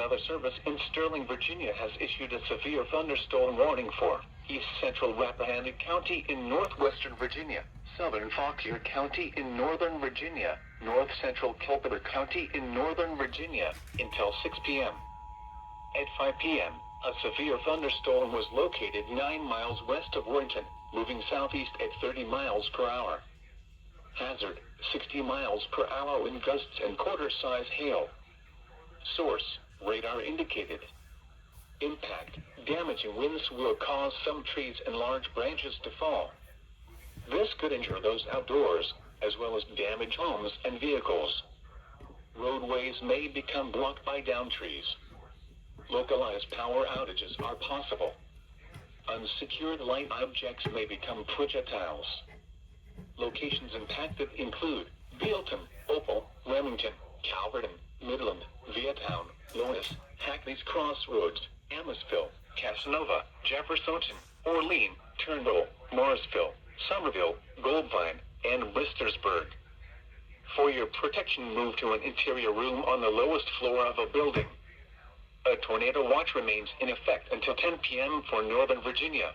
Weather Service in Sterling, Virginia has issued a severe thunderstorm warning for east central Rappahannock County in northwestern Virginia, southern Fauquier County in northern Virginia, north central Culpeper County in northern Virginia, until 6 p.m. At 5 p.m., a severe thunderstorm was located 9 miles west of Warrenton, moving southeast at 30 miles per hour. Hazard, 60 miles per hour wind gusts and quarter-size hail. Source, radar indicated. Impact, damaging winds will cause some trees and large branches to fall. This could injure those outdoors, as well as damage homes and vehicles. Roadways may become blocked by downed trees. Localized power outages are possible. Unsecured light objects may become projectiles. Locations impacted include Bealton, Opal, Remington, Calverton, Midland, Viatown, Lois, Hackney's Crossroads, Amosville, Casanova, Jeffersonton, Orlean, Turnbull, Morrisville, Somerville, Goldvine, and Bristersburg. For your protection, move to an interior room on the lowest floor of a building. A tornado watch remains in effect until 10 p.m. for Northern Virginia.